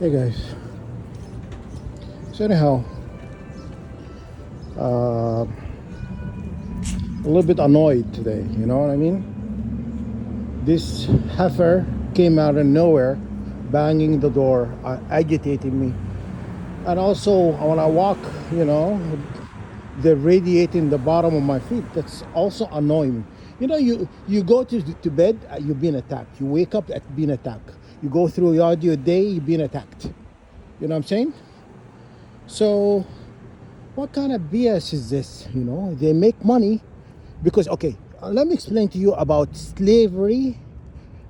Hey guys. So anyhow, a little bit annoyed today. You know what I mean? This heifer came out of nowhere, banging the door, agitating me. And also, when I walk, you know, they're radiating the bottom of my feet. That's also annoying me. You go to bed, you're being attacked. You wake up at being attacked. You go through your day, you're being attacked. You know what I'm saying? So what kind of BS is this? They make money because, okay, let me explain to you about slavery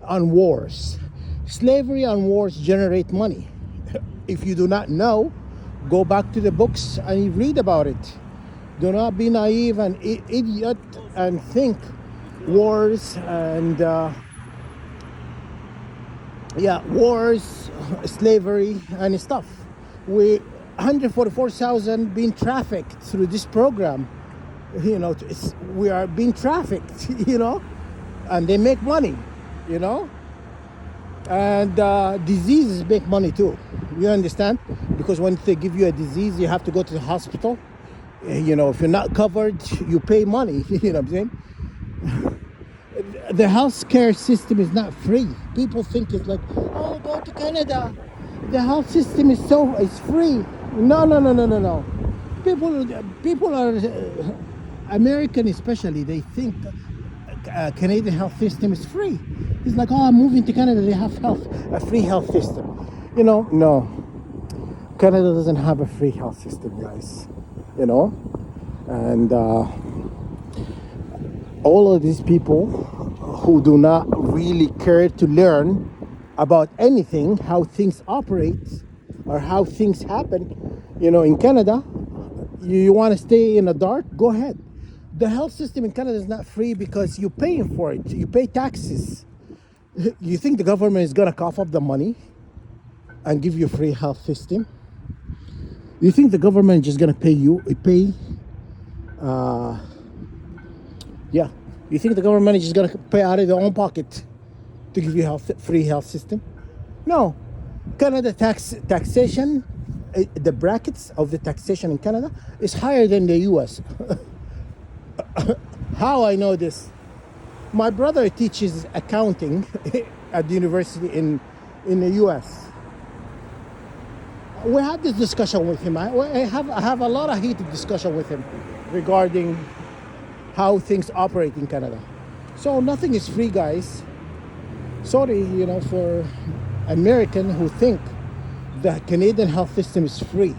and wars. Slavery and wars generate money. If you do not know, go back to the books and read about it. Do not be naive and idiot and think wars and wars, slavery and stuff. We 144,000 being trafficked through this program. We are being trafficked. And they make money. And diseases make money too. You understand? Because when they give you a disease, you have to go to the hospital. If you're not covered, you pay money. You know what I'm saying? The healthcare system is not free. People think it's like, oh, go to Canada. The health system is free. No. People are American, especially. They think Canadian health system is free. It's like, oh, I'm moving to Canada. They have a free health system. No. Canada doesn't have a free health system, guys. And all of these people who do not really care to learn about anything, how things operate or how things happen, in Canada, you want to stay in the dark, go ahead. The health system in Canada is not free because you're paying for it. You pay taxes. You think the government is going to cough up the money and give you a free health system? You think the government is just going to you think the government is just going to pay out of their own pocket to give you free health system? No. Canada taxation, the brackets of the taxation in Canada is higher than the US. How I know this? My brother teaches accounting at the university in the US. We had this discussion with him. I have a lot of heated discussion with him regarding how things operate in Canada. So nothing is free, guys. Sorry, for American who think the Canadian health system is free.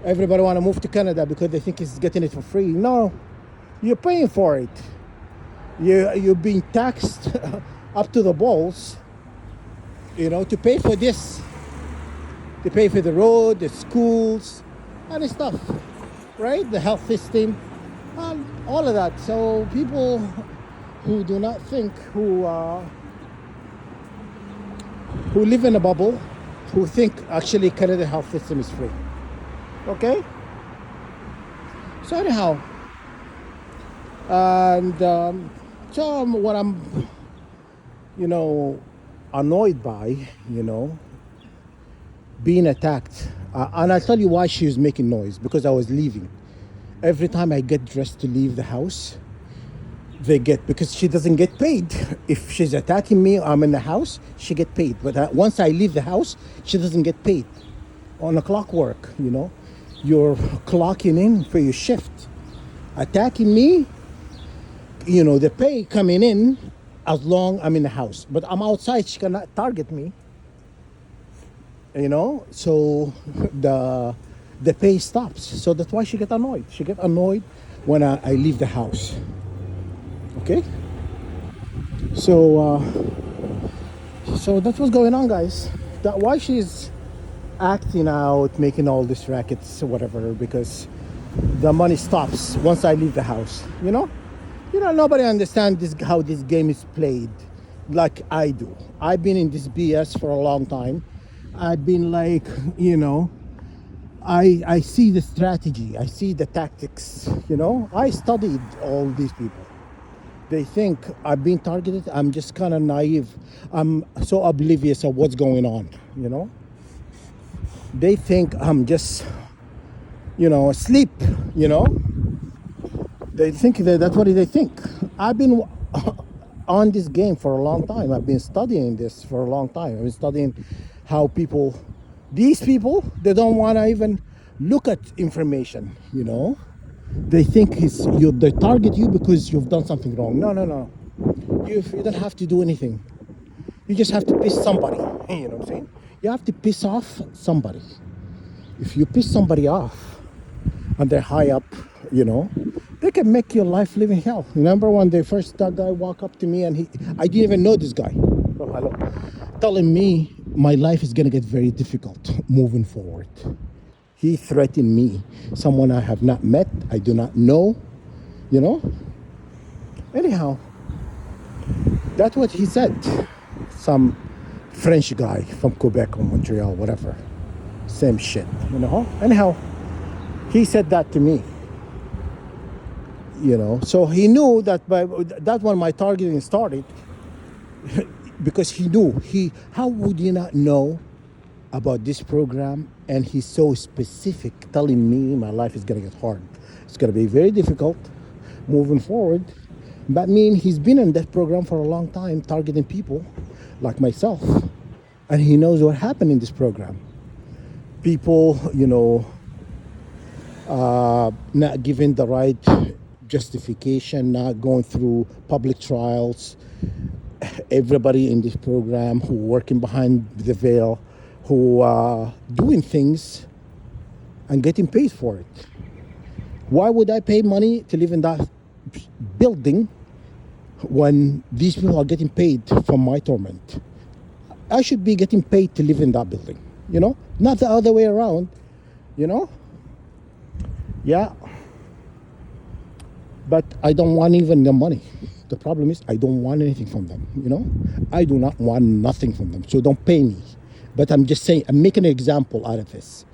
Everybody want to move to Canada because they think it's getting it for free. No, you're paying for it. You're being taxed up to the balls, to pay for this. To pay for the road, the schools, and stuff, right? The health system, all of that. So people who do not think, who live in a bubble, who think actually Canada health system is free. Okay? So anyhow, and so what I'm, annoyed by, being attacked. And I'll tell you why she was making noise, because I was leaving. Every time I get dressed to leave the house, because she doesn't get paid. If she's attacking me, I'm in the house, she get paid. But once I leave the house, she doesn't get paid. On a clockwork, you're clocking in for your shift. Attacking me, the pay coming in as long I'm in the house. But I'm outside, she cannot target me. So the pay stops. So that's why she get annoyed. She get annoyed when I leave the house. Okay? So that's what's going on, guys. That why she's acting out, making all this rackets or whatever, because the money stops once I leave the house. Nobody understands how this game is played like I do. I've been in this BS for a long time. I've been like, I see the strategy, I see the tactics, I studied all these people. They think I've been targeted. I'm just kind of naive. I'm so oblivious of what's going on, They think I'm just, asleep, you know. They think that's what they think. I've been on this game for a long time. I've been studying this for a long time. I've been studying how these people, they don't want to even look at information, They think they target you because you've done something wrong. No, no, no. You don't have to do anything. You just have to piss somebody. You know what I'm saying? You have to piss off somebody. If you piss somebody off and they're high up, they can make your life living hell. Remember when that guy walked up to me and I didn't even know this guy. Oh, hello. Telling me my life is gonna get very difficult moving forward. He threatened me, someone I have not met, I do not know, you know? Anyhow, that's what he said. Some French guy from Quebec or Montreal, whatever. Same shit, Anyhow, he said that to me. So he knew that that when my targeting started, because he knew, how would you not know about this program? And he's so specific, telling me my life is gonna get hard. It's gonna be very difficult moving forward. But he's been in that program for a long time, targeting people like myself. And he knows what happened in this program. People, not given the right justification, not going through public trials. Everybody in this program who working behind the veil, who are doing things and getting paid for it. Why would I pay money to live in that building when these people are getting paid from my torment? I should be getting paid to live in that building, not the other way around, Yeah. But I don't want even the money. The problem is I don't want anything from them, I do not want nothing from them. So don't pay me. But I'm just saying, I'm making an example out of this.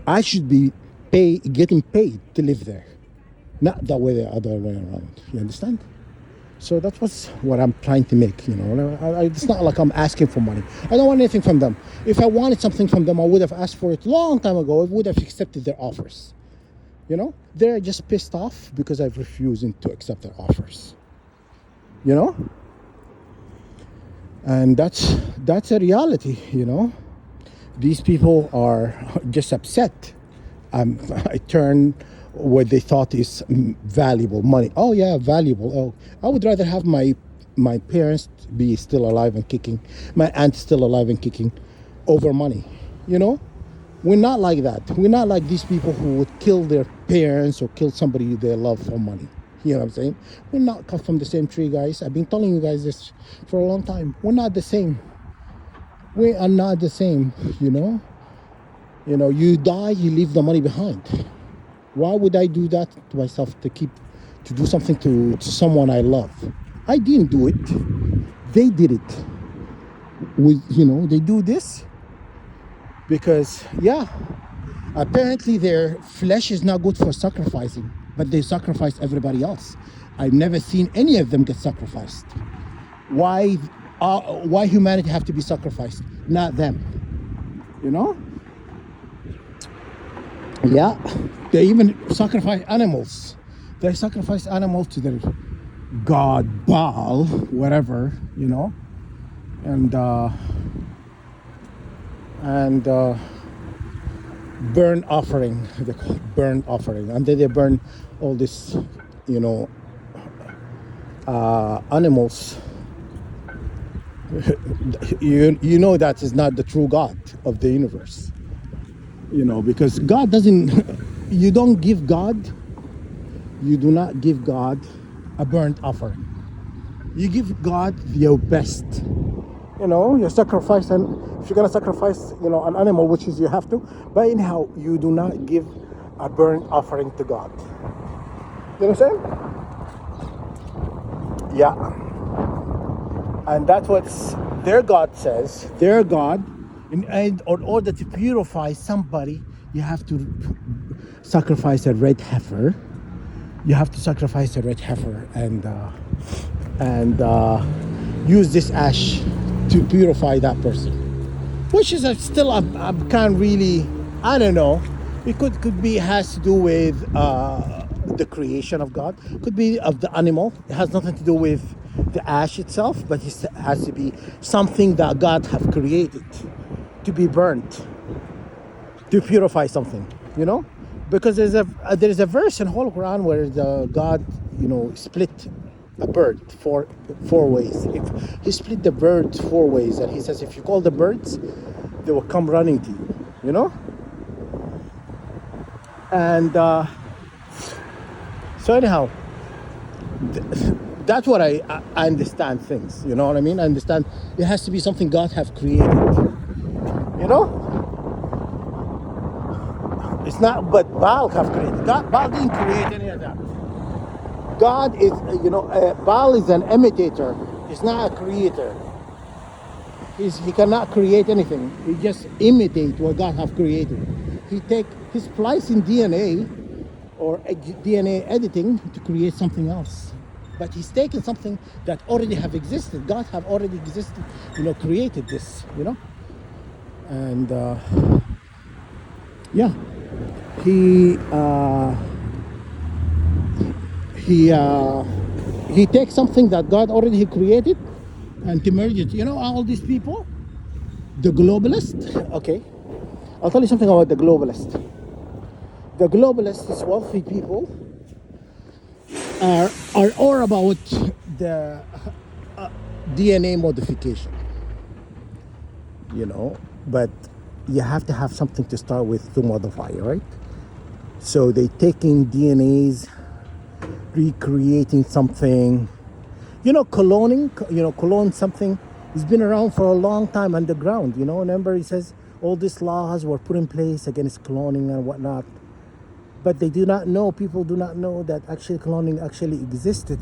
I should be getting paid to live there. Not the other way around. You understand? So that was what I'm trying to make, It's not like I'm asking for money. I don't want anything from them. If I wanted something from them, I would have asked for it a long time ago. I would have accepted their offers. They're just pissed off because I've refusing to accept their offers. And that's a reality, These people are just upset. I turn what they thought is valuable money. Oh yeah, valuable. Oh, I would rather have my parents be still alive and kicking, my aunt still alive and kicking, over money. We're not like that. We're not like these people who would kill their parents or kill somebody they love for money. You know what I'm saying? We're not cut from the same tree, guys. I've been telling you guys this for a long time. We're not the same. We are not the same, You die, you leave the money behind. Why would I do that to myself to do something to someone I love? I didn't do it. They did it. They do this because, apparently their flesh is not good for sacrificing, but they sacrifice everybody else. I've never seen any of them get sacrificed. Why humanity have to be sacrificed? Not them. Yeah, they even sacrifice animals. They sacrifice animals to their god Baal, whatever, and burn offering, and then they burn all this, animals. That is not the true God of the universe. Because God doesn't, you do not give God a burnt offering. You give God your best. You sacrifice, and if you're going to sacrifice, an animal, which is you have to, but anyhow, you do not give a burnt offering to God. You know what I'm saying? Yeah. And that's what their God says. Their God, in order to purify somebody, you have to sacrifice a red heifer. You have to sacrifice a red heifer and use this ash to purify that person. which is still I can't really, I don't know. It could be has to do with the creation of God. Could be of the animal. It has nothing to do with the ash itself, but it has to be something that God have created to be burnt to purify something. You know, because there's a verse in Holy Quran where the God split a bird four ways. If he split the bird four ways, and he says if you call the birds, they will come running to you. You know, and so anyhow, that's what I understand things. You know what I mean? I understand it has to be something God have created. You know, it's not, but Baal have created. Baal didn't create any of that. God is, Baal is an imitator. He's not a creator. He cannot create anything. He just imitate what God have created. He's splicing DNA or DNA editing to create something else. But he's taking something that already have existed. God have already existed, created this, and yeah, he he takes something that God already created and to merge it. All these people, the globalist. Okay, I'll tell you something about the globalist. The globalist is wealthy people are all about the DNA modification. But you have to have something to start with to modify, right? So they taking DNAs, recreating something, clone something. It's been around for a long time underground. Remember he says all these laws were put in place against cloning and whatnot, but they do not know. People do not know that actually cloning actually existed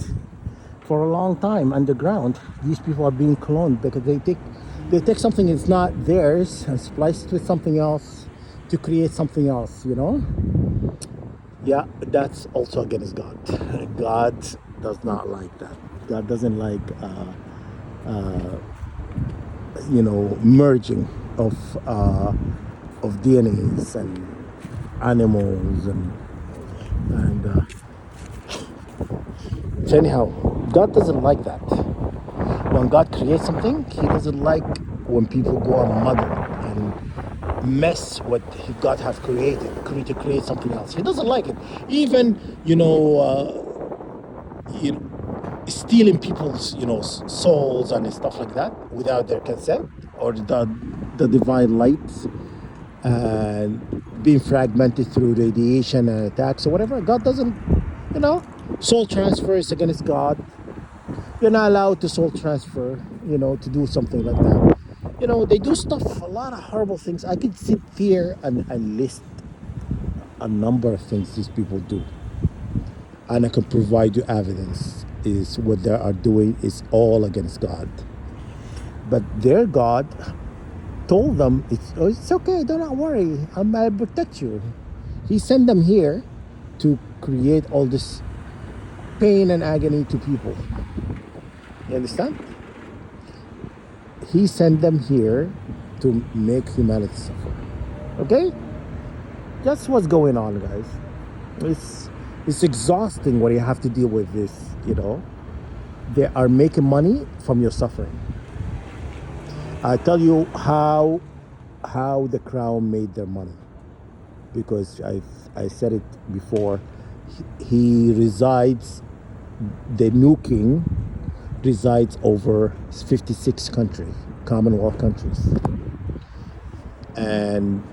for a long time underground. These people are being cloned because they take something that's not theirs and splice it with something else to create something else. Yeah, that's also against God. God does not like that. God doesn't like merging of DNAs and animals and so anyhow, God doesn't like that. When God creates something, he doesn't like when people go and muddle and mess what God has created to create something else. He doesn't like it. Even stealing people's souls and stuff like that without their consent, or the divine light, and being fragmented through radiation and attacks or whatever. God doesn't, soul transfer is against God. You're not allowed to soul transfer, to do something like that. They do stuff, a lot of horrible things. I could sit here and list a number of things these people do, and I can provide you evidence. Is what they are doing is all against God. But their God told them, it's okay, do not worry, I'll protect you. He sent them here to create all this pain and agony to people. You understand? He sent them here to make humanity suffer. Okay? That's what's going on, guys. It's exhausting when you have to deal with this, They are making money from your suffering. I tell you how the crown made their money. Because I said it before. He resides, the new king resides over 56 countries, Commonwealth countries. And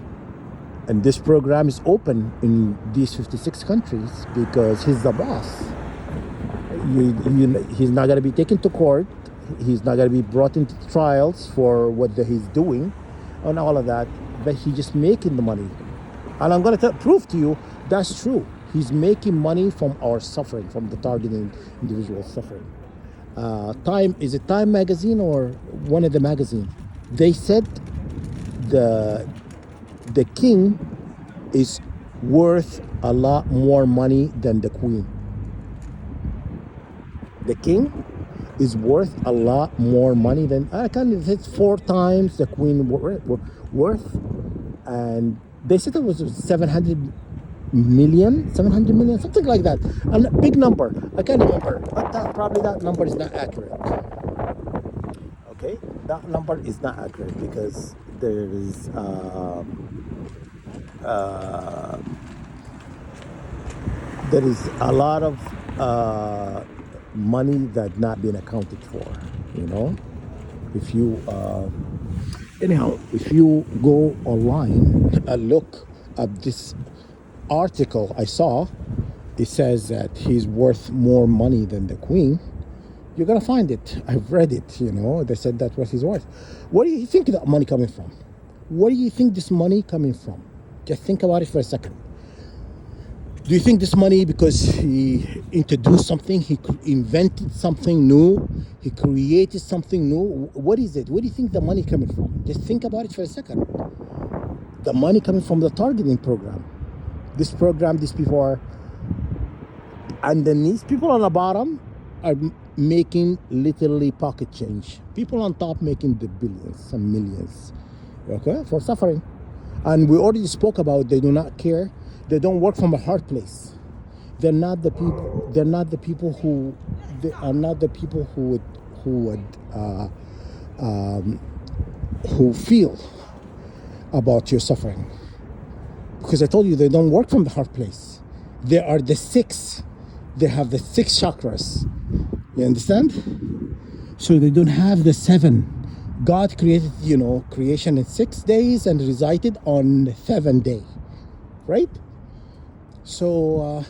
this program is open in these 56 countries because he's the boss. He's not going to be taken to court. He's not going to be brought into trials for what he's doing and all of that. But he's just making the money. And I'm going to prove to you that's true. He's making money from our suffering, from the targeted individual suffering. Is it Time magazine or one of the magazines? They said the king is worth a lot more money than the queen. The king is worth a lot more money than I can. It's 4 times the queen worth, and they said it was 700 million, something like that. A big number. I can't remember, but probably that number is not accurate. Okay, that number is not accurate because there is a lot of money that not being accounted for. You know, if you anyhow, if you go online and look at this article I saw, it says that he's worth more money than the queen. You're gonna find it. I've read it. You know, they said that's what he's worth. Where do you think that money coming from? Where do you think this money coming from? Just think about it for a second. Do you think this money because he introduced something, he invented something new, he created something new? What is it? Where do you think the money coming from? Just think about it for a second. The money coming from the targeting program. This program, these people are underneath. People on the bottom are making literally pocket change. People on top making the billions and millions, okay, for suffering. And we already spoke about they do not care. They don't work from a hard place. They're not the people. They're not the people who. They are not the people who feel about your suffering. Because I told you they don't work from the hard place. They are the six. They have the 6 chakras. You understand? So they don't have the 7. God created, creation in 6 days and resided on the 7th day, right? So,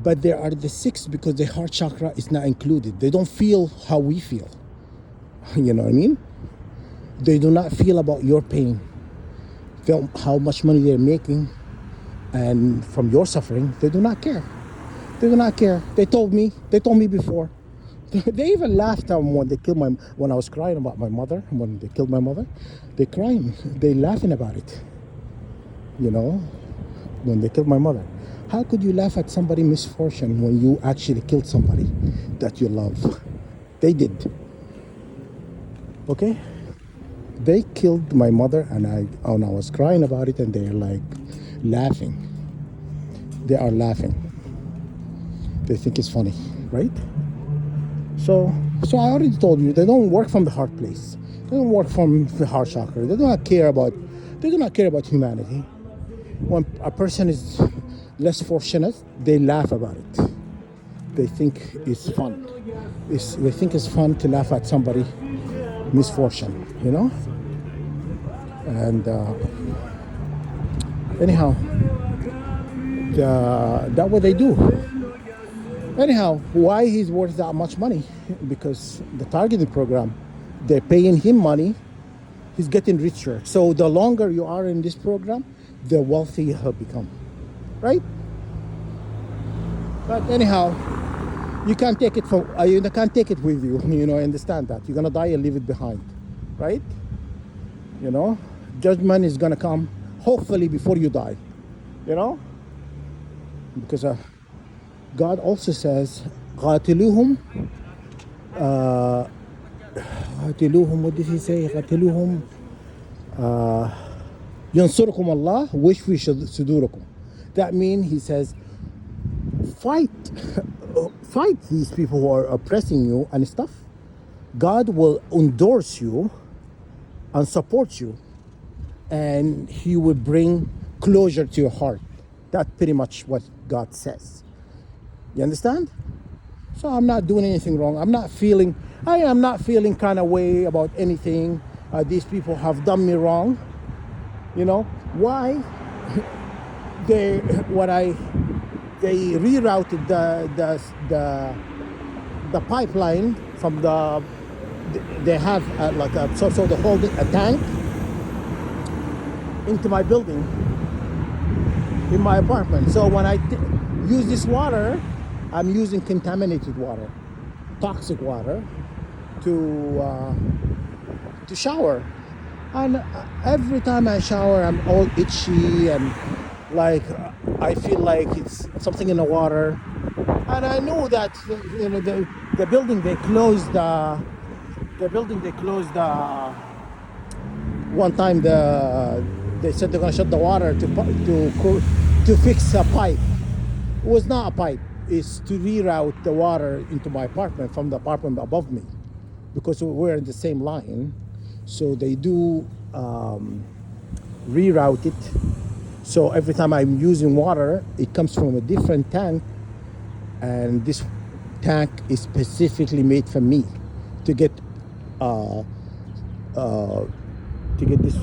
but there are the 6 because the heart chakra is not included. They don't feel how we feel. You know what I mean? They do not feel about your pain, how much money they're making, and from your suffering. They do not care. They do not care. They told me before. They even laughed when they killed when I was crying about my mother. When they killed my mother, they crying. They laughing about it. When they killed my mother. How could you laugh at somebody's misfortune when you actually killed somebody that you love? They did. Okay? They killed my mother, and I was crying about it, and they're like laughing. They are laughing. They think it's funny, right? So I already told you, they don't work from the heart place. They don't work from the heart chakra. They do not care about humanity. When a person is less fortunate, they laugh about it. They think it's fun. They think it's fun to laugh at somebody misfortune, And anyhow, that's what they do. Anyhow, why he's worth that much money? Because the targeting program, they're paying him money. He's getting richer. So the longer you are in this program, the wealthier he'll become, right? But anyhow, you can't take it with you. Understand that you're gonna die and leave it behind, right? Judgment is gonna come hopefully before you die, because God also says, قاتلوهم. What did he say? قاتلوهم. ينصركم الله ويشفي صدوركم. That means he says, fight these people who are oppressing you and stuff. God will endorse you and support you, and he will bring closure to your heart. That's pretty much what God says. You understand? So I'm not doing anything wrong. I am not feeling kind of way about anything. These people have done me wrong. Why? They rerouted the pipeline from they have so they hold a tank into my building, in my apartment. So when I use this water, I'm using contaminated water, toxic water, to shower. And every time I shower, I'm all itchy and like I feel like it's something in the water. And I knew that the building they closed one time they said they're gonna shut the water to fix a pipe. It was not a pipe. It's to reroute the water into my apartment from the apartment above me, because we're in the same line. So they do reroute it. So every time I'm using water, it comes from a different tank, and this tank is specifically made for me to get uh, uh, this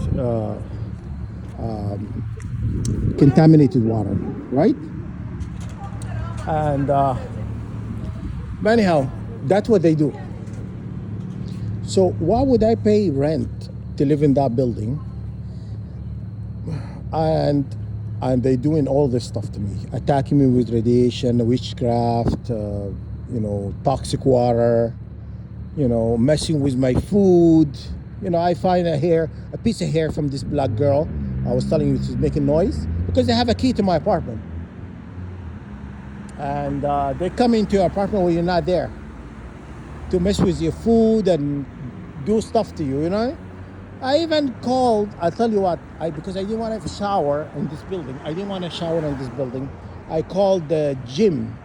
contaminated water, right? And but anyhow, that's what they do. So why would I pay rent to live in that building? And they doing all this stuff to me, attacking me with radiation, witchcraft, toxic water, messing with my food. I find a piece of hair from this black girl. I was telling you, she's making noise because they have a key to my apartment, and they come into your apartment when you're not there to mess with your food and do stuff to you. I even called. I'll tell you what. Because I didn't want to shower in this building. I called the gym,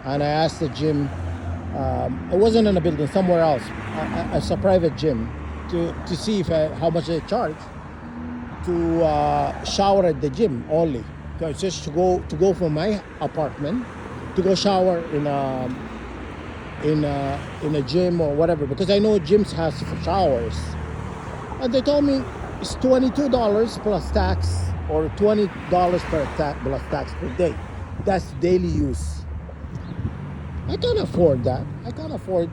and I asked the gym. It wasn't in a building, somewhere else. It's a private gym, to see if how much they charge to shower at the gym only. Just to go from my apartment to go shower in a gym or whatever, because I know gyms has showers. And they told me it's $22 plus tax, or $20 plus tax per day. That's daily use. I can't afford that. I can't afford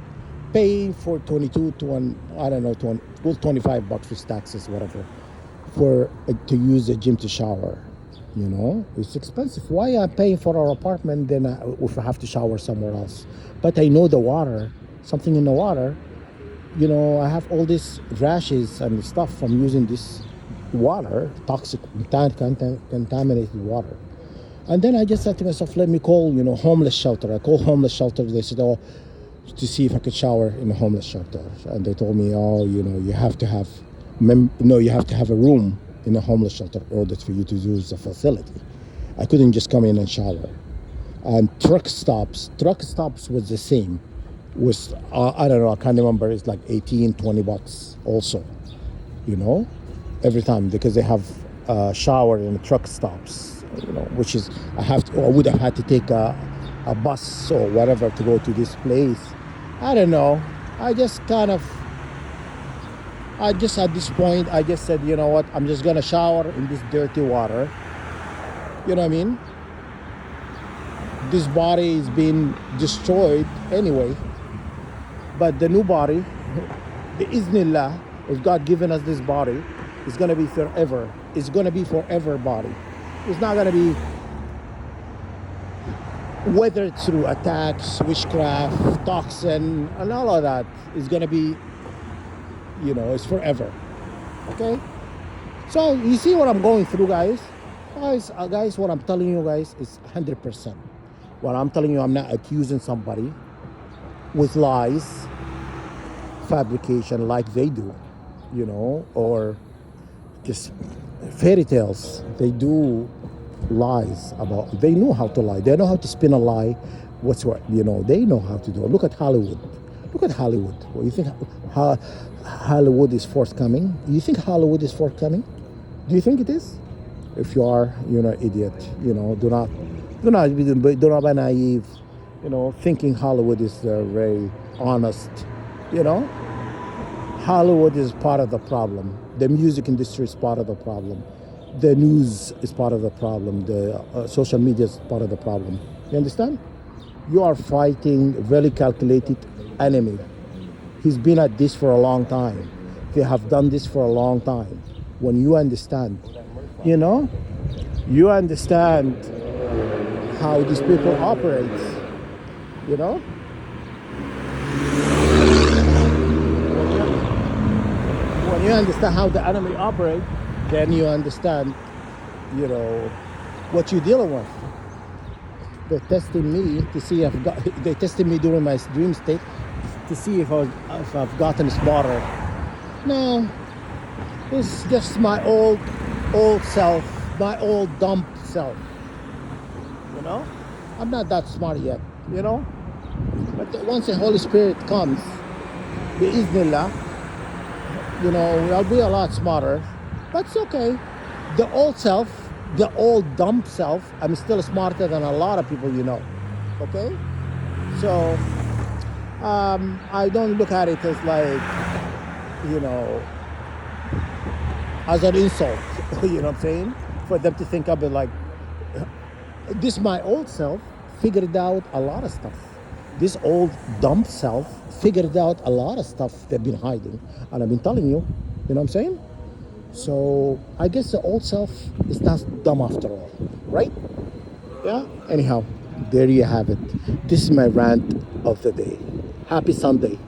paying for 22 to one, I don't know, 20, well, $25 with taxes, whatever, for to use the gym to shower. It's expensive. Why am I paying for our apartment then if I have to shower somewhere else? But I know the water, something in the water. I have all these rashes and stuff from using this water, toxic, contaminated water. And then I just said to myself, let me call, homeless shelter. I called homeless shelter. They said, oh, to see if I could shower in a homeless shelter. And they told me, oh, you have to have, you have to have a room in a homeless shelter in order for you to use the facility. I couldn't just come in and shower. And truck stops was the same. Was I don't know, I can't remember. It's like $18-20 also, every time, because they have a shower in the truck stops, which is I would have had to take a bus or whatever to go to this place. I don't know. I just at this point, I just said, you know what, I'm just gonna shower in this dirty water. You know what I mean? This body is being destroyed anyway. But the new body, bi'Iznillah, if God given us this body, it's going to be forever. It's going to be forever body. It's not going to be weathered through attacks, witchcraft, toxin, and all of that. It's going to be, it's forever. Okay? So, you see what I'm going through, guys? Guys, what I'm telling you, guys, is 100%. What I'm telling you, I'm not accusing somebody with lies, fabrication like they do, or just fairy tales. They do lies about, they know how to lie. They know how to spin a lie. What's what, they know how to do it. Look at Hollywood. Well, you think Hollywood is forthcoming? You think Hollywood is forthcoming? Do you think it is? If you are, you're an idiot. Do not be naive. Thinking Hollywood is very honest. Hollywood is part of the problem. The music industry is part of the problem. The news is part of the problem. The social media is part of the problem. You understand? You are fighting a very calculated enemy. He's been at this for a long time. They have done this for a long time. When you understand, you understand how these people operate. When you understand how the enemy operates, then you understand, what you're dealing with. They're testing me to see if they tested me during my dream state to see if I've gotten smarter. No, it's just my old self, my old dumb self. You know, I'm not that smart yet. You know, but once the Holy Spirit comes, biiznillah, you know, I'll be a lot smarter. But it's okay. The old self, the old dumb self, I'm still smarter than a lot of people you know. Okay, so I don't look at it as like, you know, as an insult. You know what I'm saying? For them to think of it like this, my old self figured out a lot of stuff. This old dumb self figured out a lot of stuff they've been hiding, and I've been telling you. You know what I'm saying? So I guess the old self is not dumb after all, right? Yeah. Anyhow, there you have it. This is my rant of the day. Happy Sunday.